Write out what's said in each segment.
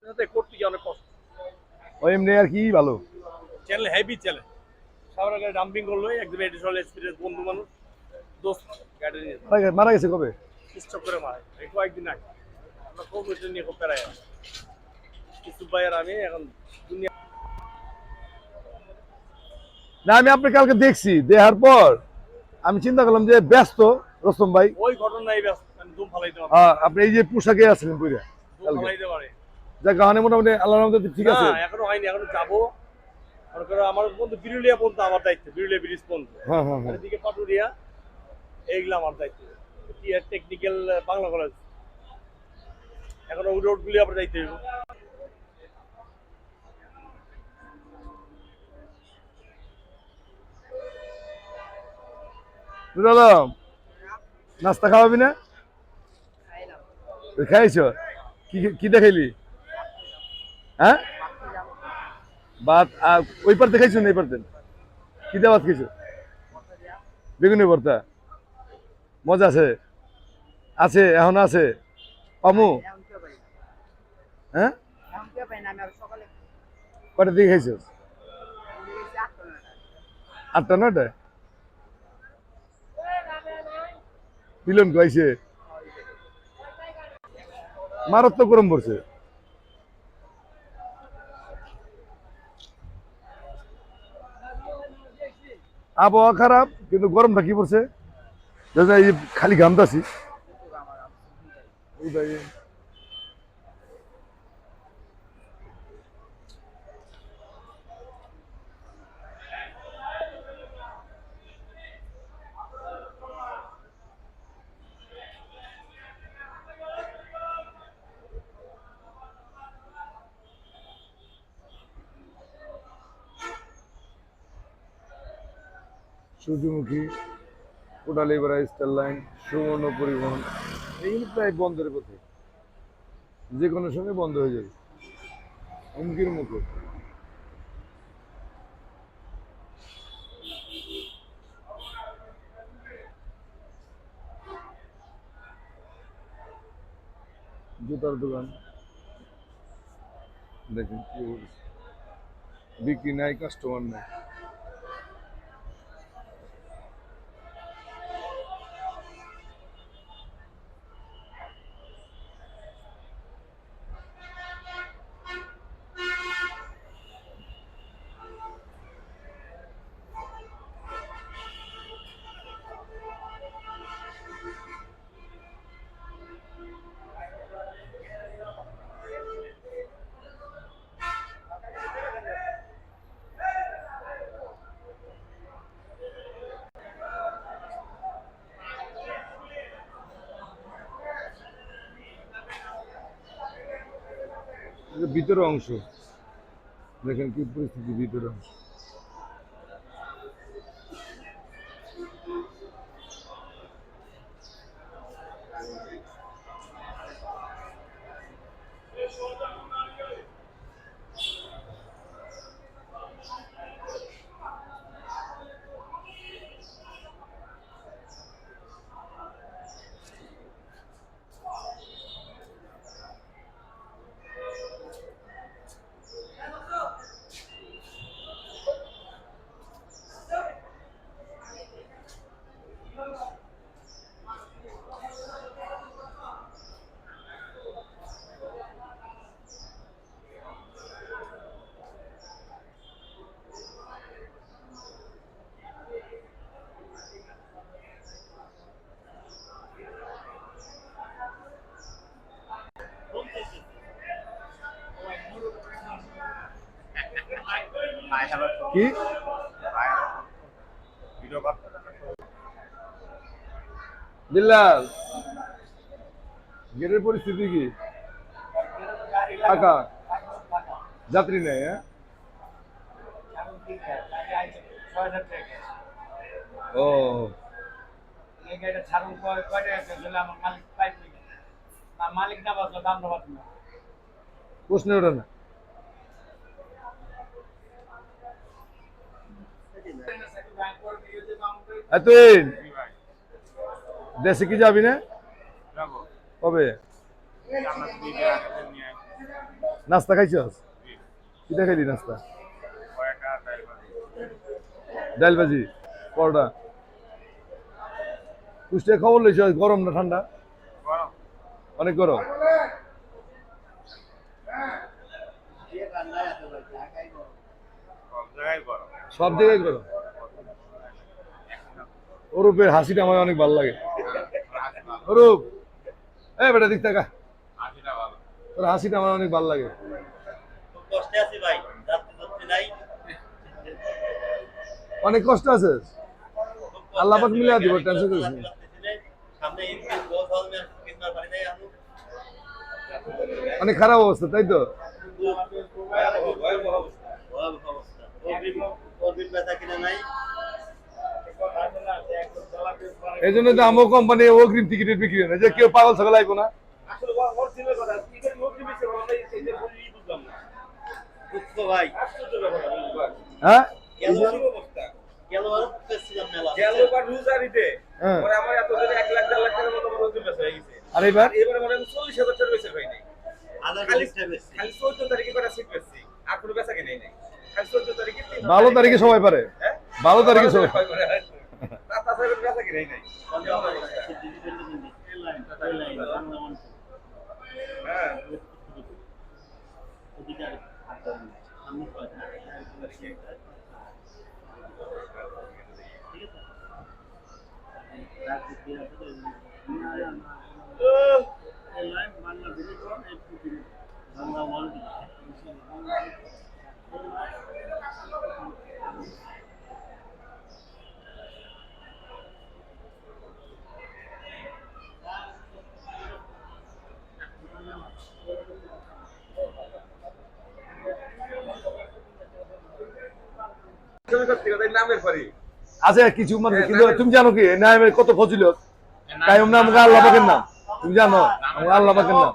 করতে গিয়ে অনেক কষ্ট। ওই এমনি আর কি ভালো। চ্যানেল হেভি চ্যানেল, সামনে গাড়ি ডাম্পিং করলো, একদম এডিশনাল এক্সপিরিয়েন্স, বন্ধু মানুষ, দোস্ত গাড়ি নিয়ে মারা গেছে কবে? স্টপ করে মারে এই কয়েকদিন আগে। আমরা খুব ওইটা নিয়ে খুব প্যারায় আছি ইসুফ ভাই আর আমি এখন দুনিয়া। না আমি আপনি কালকে দেখছি, দেখার পর আমি চিন্তা করলাম যে ব্যস্ত রস্তম ভাই। ওই ঘটনায় ব্যস্ত, আমি ধুম ফালাইতে পারি, আপনি এই যে পোশাকে আছিলেন পুরা ধুম ফালাইতে পারে। যা গানে মোটামুটি আল্লাহর রহমতে ঠিক আছে। এখনো হয়নি, এখনো যাবো। মনে করো আমার বন্ধু বিরুলিয়া পর্যন্ত আমার দায়িত্ব, বিরুলিয়া ব্রিজ পর্যন্ত, হ্যাঁ হ্যাঁ হ্যাঁ। এদিকে পাটুরিয়া, এইগুলো আমার দায়িত্ব। টেকনিক্যাল বাংলা কলেজ, এখন ওই রোডগুলি আবার দায়িত্ব হইব। নাস্তা খাওয়াবি না? খাইছ? কি দেখাইলি? হ্যাঁ ভাত, ওই পার দেখাইছো না এই পারতেন? কি দিয়ে ভাত খাইছো? বেগুনি ভর্তা, মজা আছে? আছে এখন আছে পামু? হ্যাঁ কটা দিয়ে খাইছো? 8টা 9টায় মিলন খাইছে। মারাত্মক গরম পড়ছে। আবহাওয়া খারাপ কিন্তু গরমটা কি পড়ছে, এই যে খালি ঘামতাছি। সূর্যমুখী, কোটালীপাড়া স্টার লাইন, সুবর্ণ পরিবহন, এইগুলো প্রায় বন্ধের পথে, যে কোনো সময় বন্ধ হয়ে যাবে, হুমকির মুখে। জুতার দোকান দেখেন কি অবস্থা, বিক্রি নাই, কাস্টমার নাই। ভিতরের অংশ দেখেন কি পরিস্থিতি, ভিতরের অংশ। কি বিল্লাল, গেটের পরিস্থিতি কি? ফাঁকা, যাত্রী নেই। হ্যাঁ ও প্রশ্ন ওঠে না। তুই দেশে কি যাবি না? কবে? নাস্তা খাইছস? কিটা খাইলি নাস্তা? ডাল ভাজি, পরোটা। কুষ্টিয়া খবর লইছ, গরম না ঠান্ডা? অনেক গরম। সব জায়গায় গরম। অরূপের হাসিটা আমার অনেক ভালো লাগে। অরূপ, এই বেটা দিক থাকা, তোর হাসিটা আমার অনেক ভালো লাগে। অনেক কষ্ট আছে, আল্লাহ পাক মিলা দিব, টেনশন করিস না। অনেক খারাপ অবস্থা, তাই তো? এই জন্য তো আমও কোম্পানি অগ্রিম টিকিটের বিক্রি হয় না, যে কেউ পাগল ছাগল আইবো না। হ্যাঁ, আর এবার 12 তারিখে সবাই পারে, 12 তারিখে সবাই। আছে কিছু মানুষ, কিন্তু তুমি জানো কি নামের কত ফজিলত? কায়ুম নাম আল্লাহ পাকের নাম, তুমি জানো? আল্লাহ পাকের নাম,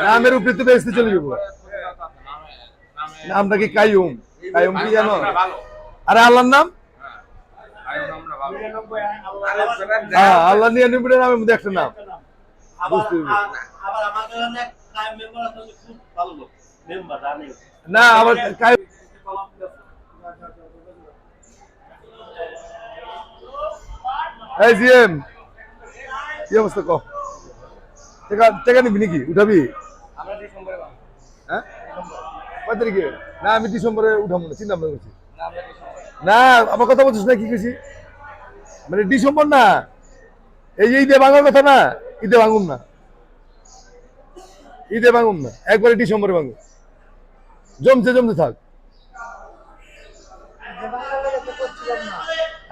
নামের উপরে তো বেহেশতে চলে যাবো। নামটা কি কায়ুম? কায়ুম কি জানো? আরে আল্লাহর নাম, হ্যাঁ, আল্লাহ 99 নামের মধ্যে একটা নাম, বুঝতে না? আবার এই জিএম, কি অবস্থা? কো টাকা নিবি নাকি? উঠাবি? হ্যাঁ, কয় তারিখে? না, আমি ডিসেম্বরে উঠাবো না, চিন্তা ভাবনা করছি। না, আমার কথা বলছিস না? কি কইছি মানে ডিসেম্বর না, এই যে ঈদে ভাঙার কথা না, ঈদে ভাঙুন না, ঈদে ভাঙুন না, একবারে ডিসেম্বরে ভাঙুন, জমছে জমছে থাক।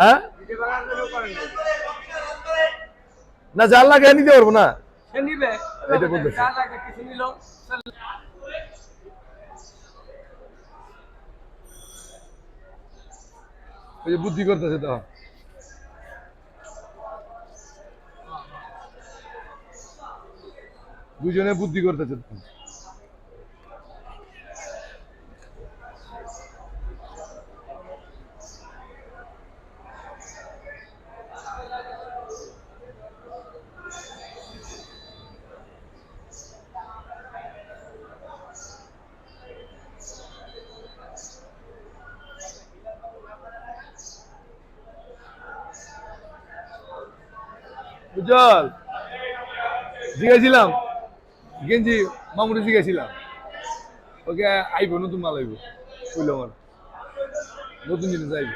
হ্যাঁ, না যার লাগে নিতে পারবো না, এটা বলতেছি। ওই যে বুদ্ধি করতেছে তো, দুজনে বুদ্ধি করতেছে। উজ্জ্বল, জিজ্ঞাসিলাম গেঞ্জি মামুনি, জিজ্ঞাসিলাম ওকে, আইব নতুন মাল আইব, বুঝলো আমার নতুন জিনিস আইব।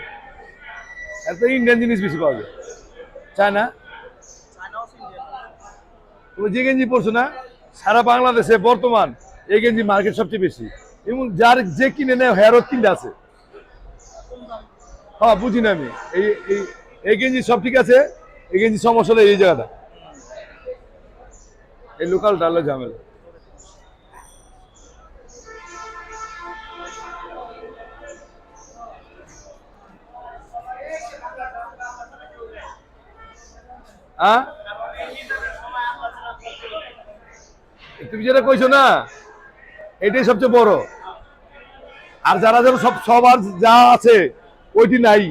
এত ইন্ডিয়ান জিনিস বেশি পাওয়া যায়, চায়না। তুমি যে গেঞ্জি পরছো না, সারা বাংলাদেশে বর্তমান এই গেঞ্জি মার্কেট সবচেয়ে বেশি, এবং যার যে কিনে নেয় হেয়ারত কিনতে আছে। হ্যাঁ, বুঝি না আমি, এই গেঞ্জি সব ঠিক আছে, এই গেঞ্জি সমস্যা হলো এই জায়গাটা, এই লোকাল ডালে ঝামেলা। হ্যাঁ, তুমি যেটা কইছো না, এটাই সবচেয়ে বড়। আর যারা যারা সবার যা আছে ওইটি নাই।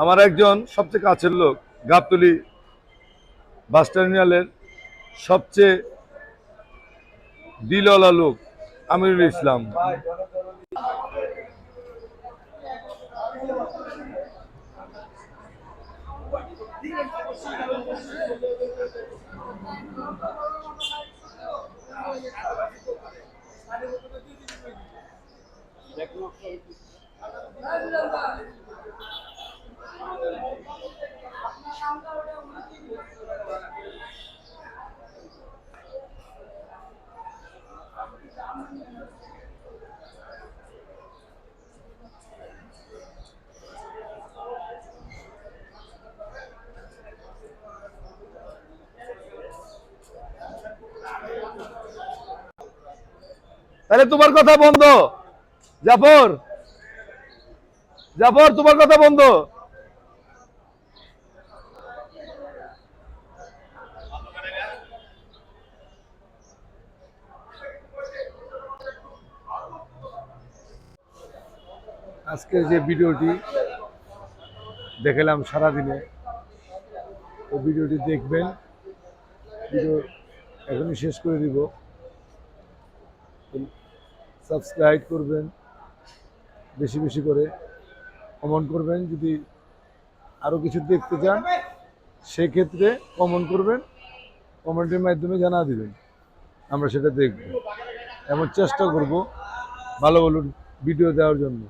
আমার একজন সবচেয়ে কাছের লোক, গাবতলী বাস টার্মিনালের সবচেয়ে দিলওয়ালা লোক আমিরুল ইসলাম। তাহলে তোমার কথা বন্ধ, জাফর, জাফর তোমার কথা বন্ধ। আজকে যে ভিডিওটি দেখালাম সারাদিনে, ওই ভিডিওটি দেখবেন। ভিডিও এখনই শেষ করে দিব। সাবস্ক্রাইব করবেন, বেশি বেশি করে কমেন্ট করবেন। যদি আরও কিছু দেখতে চান সেক্ষেত্রে কমেন্ট করবেন, কমেন্টের মাধ্যমে জানা দিবেন, আমরা সেটা দেখব। এমন চেষ্টা করব ভালো ভালো ভিডিও দেওয়ার জন্য।